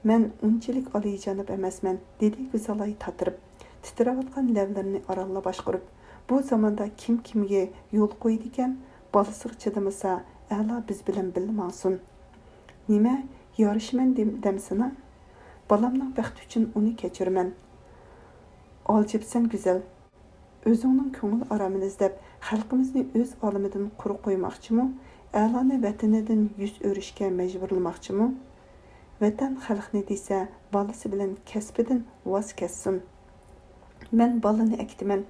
"Men unchalik oliyjanib emasman", dedi Güzalay tatirib, titrayotgan lablarini aralla boshqurib. "Bu zamonda kim kimga yo'l qo'ydi ekan? Bolasiga chidamasa, Əla biz bilan birga mangsin. Nima, yorishman demsina? Bolamning baxti uchun uni kechiraman." "Oljibsan Güzal. O'zingning ko'ngil aromini izlab, xalqimizni o'z olimidan quruq qo'ymoqchimi? A'loni vatanidan yuz o'rishga majburlamoqchimi? Vatan xalqni desa, bolasi bilan kasbidan voz kessin. Men bolani aktiman,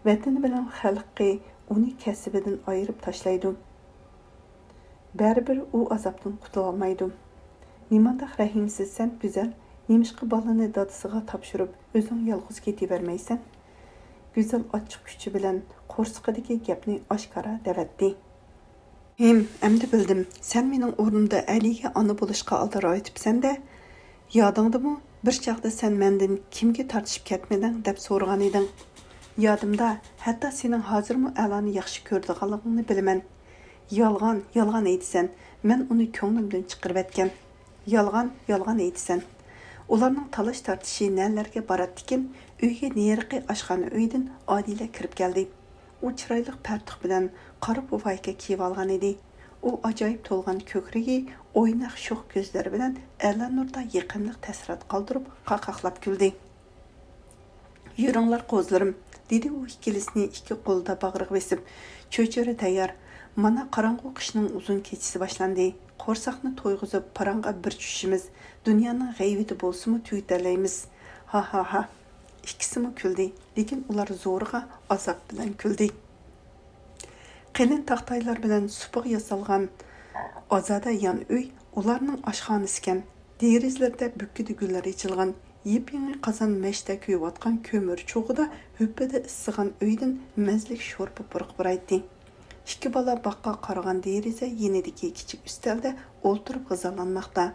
vatani bilan xalqi uni kasbidan ayirib tashlaydi. Baribir u azobdan qutula olmaydi. Nimandaq rahimsizsan Güzal, nemishqa bolani dadasiga topshirib, o'zing yolg'iz ketavermaysan?" Güzal ochiq kuchi bilan qo'rsiqidagi gapni oshkora davatdi. Endi bildim. Sen mening o'rnimda Aliga ona bo'lishga aldir aytibsan-da. Yodingdimi? Bir chaqda sen mendan kimga tortishib ketmading deb so'ragan eding. Yodimda, hatto sening hozirmi Alani yaxshi ko'rdiganligingni bilaman. Yolg'on aytsan. Men uni ko'nglimdan chiqarib etgan. Yolg'on aytsan. Ularning talash tortishi nelarga boratdikin, uyga neriqi oshxona uydan Odila kirib keldi. U chiroyli partuq bilan qora pufayka kiyib olgan edi. U ajoyib to'lgan ko'krigi, o'ynoq sho'x ko'zlari bilan Əlanurda yaqinlik ta'sirat qoldirib, qaqaqlab kuldi. "Yuringlar qo'zlarim", dedi u ikkilisini ikki qo'lda bag'riga besib. "Cho'chiri tayyor. Mana qorong'u qishning uzun kechasi boshlandi. Qo'rsaqni to'yg'izib, parang'a bir tushishimiz, dunyoning g'aybati bo'lsa-mu tuytalaymiz. Ha ha ha. İkisimi kuldi, lekin ular zo'rg'a azob bilan kuldi. Qalin taxtaylar bilan supuq yasalgan ozoda yan uy ularning oshxonasi ekan. Derizlarda bukidi gullar ichilgan, yep-yangi qozon meshda kuyayotgan ko'mir cho'g'ida hüppida issigan uydan mazlik sho'rpa purq buraydi. İki bala baqqa qaragan deriza yenidagi kichik ustalda o'ltirib g'izalanmoqda.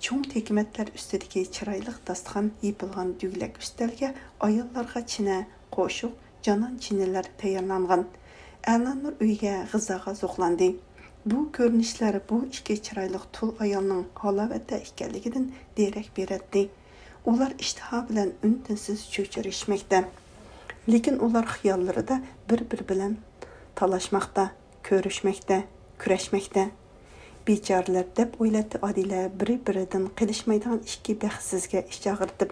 Cho'ng tekimetler üstedeki çıraylık dastıqan yepilgan düglek üstelge ayollarga çine, qo'shiq, canan çineler tayyorlangan. A'lanur uyga g'izaga zo'qlandi. Bu ko'rinishlar bu ikki çıraylık tul ayolning halovatda ekanligidan derak beradi. Ular ishtiha bilan untinsiz cho'chirishmoqda. Lekin ular xiyollarida bir bilan talashmoqda, ko'rishmoqda, kurashmoqda. Bechoralar deb o'yladi Odila biri-biridan qilishmaydigan ikki baxtsizga ish og'irtib.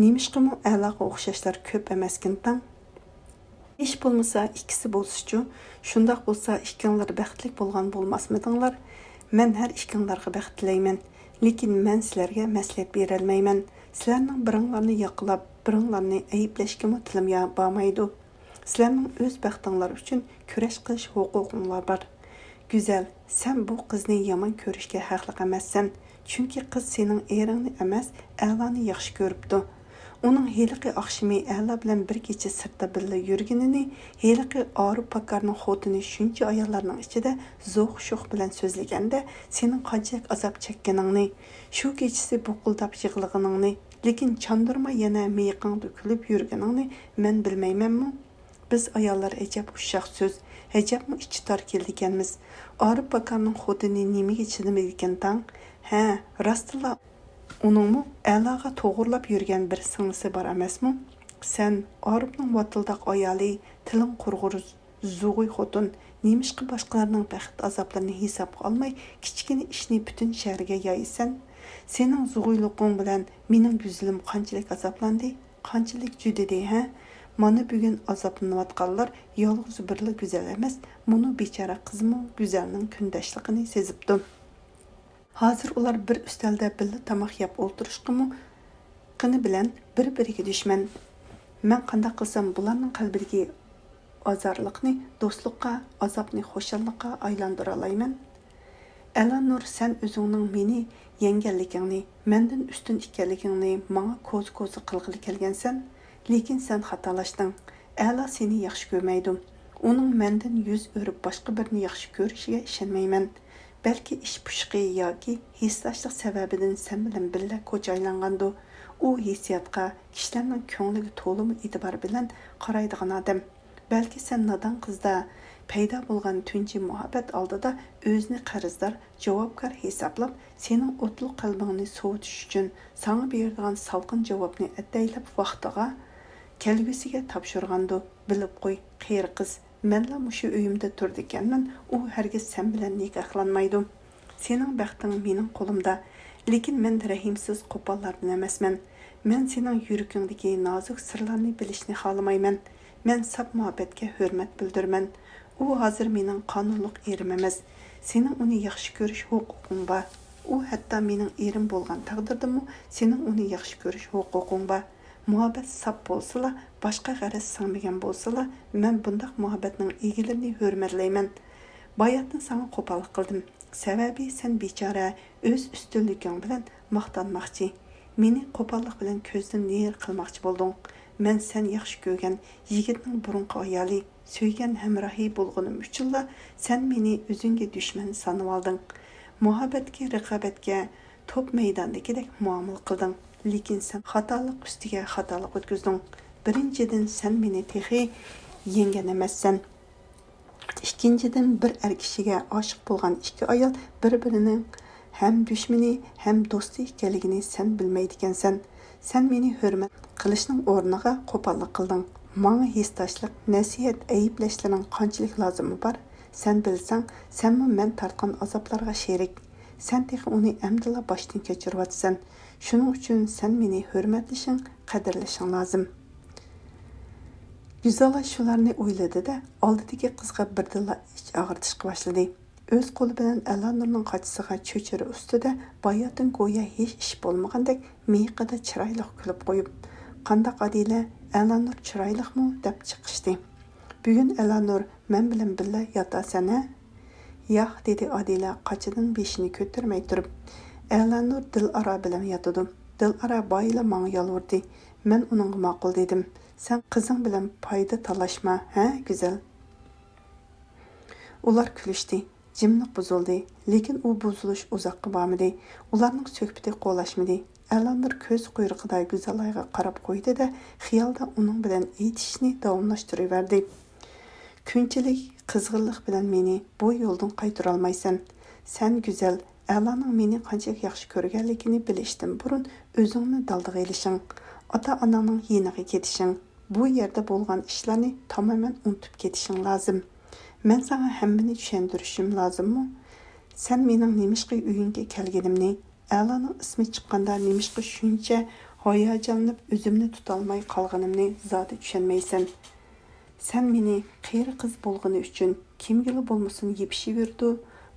Nemishqimi a'loga o'xshashlar ko'p emaskin-tan. Hech bo'lmasa ikkisi bo'lsa-chu, shundoq bo'lsa ikkinglar baxtli bo'lgan bo'lmasmidinglar? Men har ikkinglarga baxt tilayman, lekin men sizlarga maslahat bera olmayman. Sizlarning biringlarni yoqlab, biringlarni ayblashga tilim bormaydi. Sizlarning o'z baxtinglar uchun kurash qilish huquqinglar bor. Güzel, sen bu qizni yomon ko'rishga haqli emassan. Chunki qiz sening eringni emas, a'loni yaxshi ko'ribdi. Uning heliqi oqshimi a'lo bilan bir kecha sirtda birga yurganini, heliqi Orif Pakarning xotini shuncha ayollarning ichida zo'q-sho'q bilan so'zlaganda, sening qanchalik azob chekkaningni, shu kechasi buqildab yig'lig'iningni, lekin chandurma yana miyiqingda kulib yurganingni men bilmaymanmi? Biz ayollar ajab ushshaq so'z, ajabmi ichi tor keldikanmiz. Orif Pakarning xotini nimaga chidamadi ekan-tan? Ha, rostla uningmi a'loga to'g'irlab yurgan bir singlisi bor emasmi? Sen Orifning vatildaq ayoli, tiling qurg'ur, zug'uy xotin, nemishqi boshqalarning baxt azoblarini hisobga olmay, kichkina ishni butun shaharga yoysan? Sening zug'uyliqing bilan mening güzilim qanchalik azoblandi, qanchalik judidi, ha? Mana bugun azoblanayotganlar yolg'iz birli go'zal emas, buni bechora qizmi go'zalning kundashligini sezibdi. Hozir ular bir ustalda birga tomoq yeb o'ltirishqimi qini bilan bir-biriga dushman. Men qanday qilsam bularning qalbidagi azorliqni do'stlikqa, azobni xushallikqa aylantira olayman? Elanur, sen o'zingning meni yenganligingni, mendan ustun ekanligingni menga ko'z-ko'zi qilg'ili kelgansan. Lekin sen xatolashding. A'lo seni yaxshi ko'rmaydi. Uning mendan yuz o'rib boshqa birini yaxshi ko'rishiga ishonmayman. Balki ish pushqi yoki hissashlik sababidan sen bilan birga ko'chaylangandu. U hissiyotga, kishilarning ko'ngliga to'limi e'tibor bilan qaraydigan odam. Balki sen nodon qizda paydo bo'lgan tunji muhabbat oldida o'zini qarzdor, javobgar hisoblab, sening o'tli qalbingni sovutish uchun sana beradigan salqin javobni ataylab vaqtiga kelgusiga topshirgandu. Bilib qo'y, qiyr qiz, menla mushu uyimda turdi ekanman, u hargiz sen bilan nikohlanmaydi. Sening baxting mening qo'limda, lekin men rahimsiz qo'pollardan emasman. Men sening yuragingdagi nozik sirlarni bilishni xohlamayman. Men sap muhabbatga hurmat bildirman. U hozir mening qonunliq erim emas. Sening uni yaxshi ko'rish huquqing bor. U hatto mening erim bo'lgan taqdirdami, sening uni yaxshi ko'rish huquqing bor. Muhabbat sap bo'lsa-la, boshqa g'araz singmagan bo'lsa-la, men bundaq muhabbatning egilarini hurmatlayman. Bayatdan sana qo'pollik qildim. Sababi sen bechora o'z ustunliging bilan maqtanmoqchi. Meni qo'pollik bilan ko'zdan ner qilmoqchi bo'lding. Men sen yaxshi ko'rgan yigitning burunqi ayoli, сөйген hamrohi bo'lganim uchunla sen meni o'zingga dushman sanib olding. Muhabbatga, raqobatga top maydondagidek muomala qilding. Lekin sen xatolik ustiga xatolik o'tkazding. Birinchidan sen meni texi yengan emassan. Ikkinchidan bir er kishiga oshiq bo'lgan ikki ayol bir-birining ham dushmani ham do'sti ekanligini sen bilmaydi ekansan. Sen meni hurmat qilishning o'rniga qo'pollik qilding. Manga hissdoshlik, nasihat, ayblashlarning qanchalik lozimi bor? Sen bilsang, senmi men tortgan azoblarga sherik. Sen texi uni amdilla boshdan kechiryapsan. Shuning uchun sen meni hurmatlashing, qadrlashing lozim. Güzala shularni o'yladi-da, oldidagi qizga birdilla ich og'ritishga boshladi. O'z qo'li bilan Alanurning qochisiga cho'chiri ustida bayotdan go'yo hech ish bo'lmagandek miyiqida chiroyli kulib qo'yib, Qandaq Adila, Əlanur chiroyliqmi deb chiqishdi. Bugun Əlanur men bilan birga yotasan a? Yo'q, dedi Adila qachidan beshini ko'tarmay turib. Əlanur Dilara bilan yotadi. Dilara bayla menga yolvurdi. Men uning ma'qul dedim. Sen qizing bilan foyda talashma, ha, go'zal. Ular kulishdi. Jimliq buzildi, lekin u buzilish uzoqqa bormadi. Ularning so'kbiti qo'lashmadi. Əlanur ko'z quyruqida go'zalayga qarab qo'ydi-da, xiyolda uning bilan aytishni davomlashtiraverdi. Kunchilik qizg'inlik bilan meni bu yo'ldan qaytara olmaysan. Sen go'zal, Əlaning meni qanchalik yaxshi ko'rganligini bilishdan burun o'zingni daldiga ilishing, ota-onaning yeniga ketishing, bu yerda bo'lgan ishlarni tamoman unutib ketishing lozim. Men sana hammani tushuntirishim lozimmi? Sen mening nemishqa uyingga kelganimni, Əlaning ismi chiqqanda nemishqa shuncha hayajonlanib o'zimni tuta olmay qolganimni zodi tushunmaysan. Sen meni qiyri qiz bo'lgani uchun kimga bo'lmasin yepishib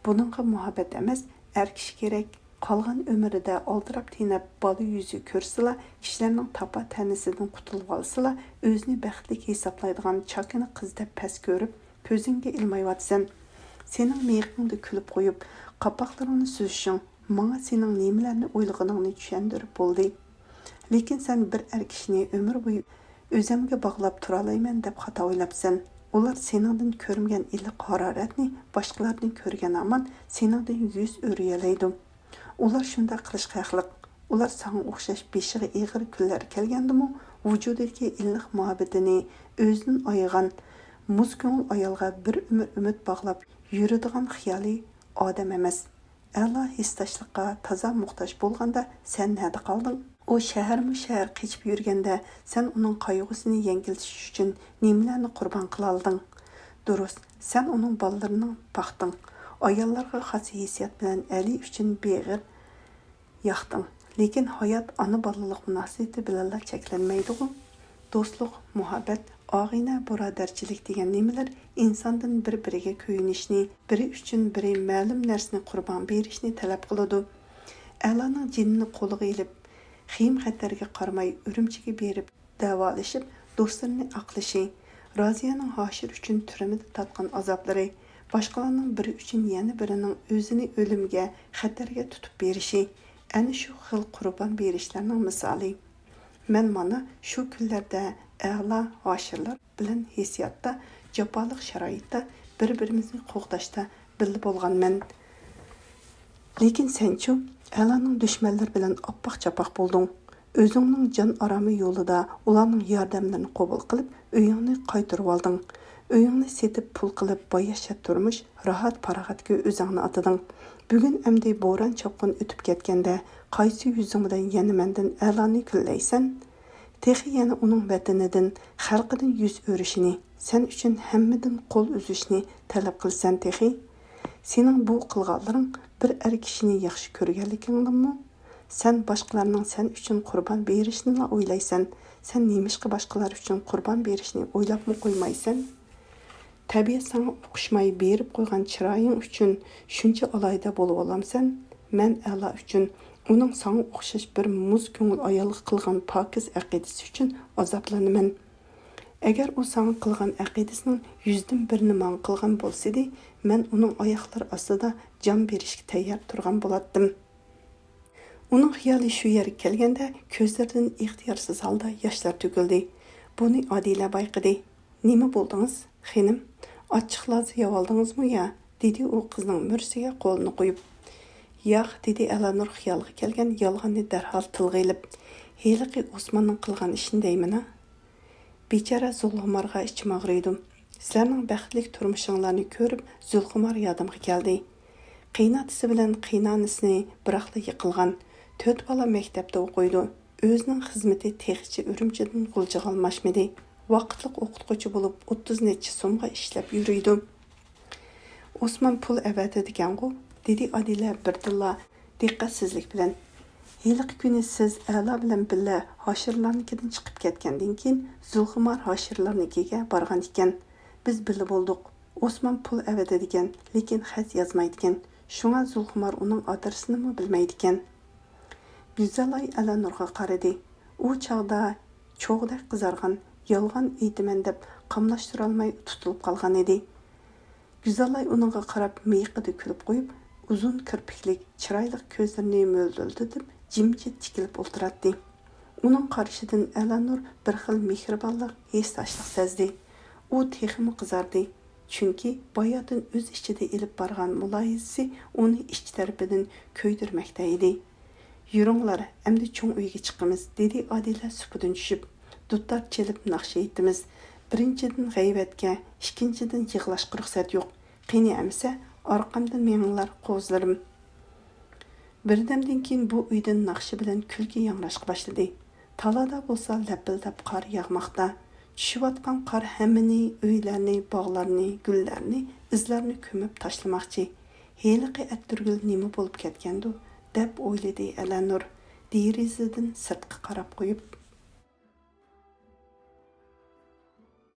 buningga muhabbat emas, erkish kerak. Qolgan ömrida oldirab tinab bola yuzi ko'rsila, kishilarning tapa tanisidan qutulib olsila, o'zini baxtli hisoblaydigan chakini qiz deb pas ko'rib, ko'zingga ilmayotsan. Sening miyig'ingda kulib qo'yib, qapoqlaringni suzishing, menga sening nimalarni o'ylaganingni tushuntirib bo'ldi. Lekin sen bir er kishini umr bo'yi o'zimga bog'lab tura olmayman deb xato o'ylabsan. Ular seningdan ko'rmagan iliq haroratni boshqalardan ko'rgan amon seningdan yuz o'riyalaydi. Ular shunda qilishga haqliq. Ular sana o'xshash beshiga ig'ir kunlar kelgandimi, vujudidagi iliq muhabbatini o'zining oyig'an muz ko'ngil ayolga bir umr umid bog'lab yuradigan xiyoliy odam emas. A'lo hissdoshlikqa toza muhtoj bo'lganda sen nada qolding? O shahar qechib yurganda sen uning qayg'usini yengiltish uchun nimalarni qurbon qila olding? Durust, sen uning bolalarining baxting. Ayollarga xos hissiyat bilan Ali uchun beg'ir yoqding. Lekin hayot ona bolalik munosabati bilan cheklanmaydi. Do'stlik, muhabbat, og'ina, birodarchilik degan nimalar insondan bir-biriga ko'yinishni, biri uchun biri ma'lum narsani qurbon berishni talab qiladi. A'loning jinni qo'liga ilib, xiyim xatarga qaramay Urumchiga berib davolashib, do'stlarini aqlishi, Roziyaning Hoshir uchun turmida tatgan azoblari, boshqalarning biri uchun yana birining o'zini o'limga, xatarga tutib berishi, ana shu xil qurbon berishlarning misoli. Men mana shu kunlarda a'lo Hoshirlar bilan hissiyotda, jafoliq sharoitda bir-birimizni qo'g'dashda birga bo'lganman. Lekin senchu A'loning dushmanlari bilan oppoq-chapoq bo'lding. O'zingning jon aromi yo'lida ularning yordamlarini qabul qilib, uyingni qaytarib olding. Uyingni setib pul qilib boyasha turmush, rahat farog'atga o'zingni atading. Bugun amdi bo'ron chopqin o'tib ketganda, qaysi yuzing bilan yana mendan A'loni kullaysan? Texi yana uning vatanidan, xalqidan yuz o'rishini, sen uchun hammadan qo'l uzishni talab qilsan texi. Sening bu qilganlaring bir er kishini yaxshi ko'rganligingmi? Sen boshqalarning sen uchun qurbon berishni o'ylaysan. Sen nemishqa boshqalar uchun qurbon berishni o'ylabmi qo'ymaysan? Tabiat sana o'qishmay berib qo'ygan chiroying uchun shuncha olayda bo'lib olamsan. Men A'lo uchun uning sana o'xshash bir muz ko'ngil ayolga qilgan pokiz aqidasi uchun azoblanaman. Agar u sana qilgan aqidasining 100% man qilgan bo'lsa-di, men uning oyoqlari ostida jon berishga tayyor turgan bo'lardim. Uning xiyoli shu yerga kelganda ko'zlaridan ixtiyorsiz holda yoshlar to'kildi. Buni Adila bayqidi. Nima bo'ldingiz, xonim? Ochiqlazi yo'ldingizmi ya? Dedi u qizning mursiga qo'lini qo'yib. Yo'q, dedi Əlanur xiyolga kelgan yolg'onni darhol tilga ilib. Heliqi Osmonning qilgan ishini deyman-a? Bechara Zulxumarga ichim og'riydi. Sizlarning baxtli turmushinglarni ko'rib, Zulxumar yodimga keldi. Qiynatisi bilan qiynonasini biroqla yiqilgan. 4 bola maktabda o'qiydi. O'zining xizmati texnichi Urumchidan qo'lchiga almashmadi. Vaqtliq o'qituvchi bo'lib 30 necha so'mga ishlab yuriydi. Osmon pul avatadigan-ku, dedi Adila birdilla diqqatsizlik bilan. Heliqi kuni siz A'lo bilan birga Hoshirlarnikidan chiqib ketgandan keyin Zulxumar Hoshirlarnikiga borgan ekan. Biz birga bo'ldik. Osmon pul avatadigan, lekin xat yozmaydigan. Shunga Zulxumar uning adresini bilmaydi ekan. Güzalay Əlanurga qaradi. U chaqda cho'g'dek qizargan, yolg'on aytaman deb qamlashtirolmay tutilib qolgan edi. Güzellay uningga qarab miyqida kulib qo'yib, uzun kirpiklik, chiroyli ko'zlarini mo'ltillatib, jimjit tikilib o'tirardi. Uning qarishidan Alanur bir xil mehribonlik, hesdashlik sezdi. U texmi qizardi. Chunki boyadan o'z ichida ilib borgan mulohizasi uni ich tarafidan ko'ydirmoqda edi. Yuringlar, endi cho'ng uyga chiqamiz, dedi Adila supidan tushib. Dutlar chelib naqsh aytimiz. Birinchidan g'aybatga, ikkinchidan yig'lashga ruxsat yo'q. Qani amsa, orqamdan meninglar qo'zlarim. Birdamdan keyin bu uydan naqshi bilan kulgi yangrashqa boshladi. Talada bo'lsa lapildab qor yog'moqda. Tushayotgan qor hammani, uylarni, bog'larni, gullarni, izlarni ko'mib tashlamoqchi. Heliqi attirgul nima bo'lib ketgandu deb o'yladi Alanur, derazadan sirtqa qarab qo'yib.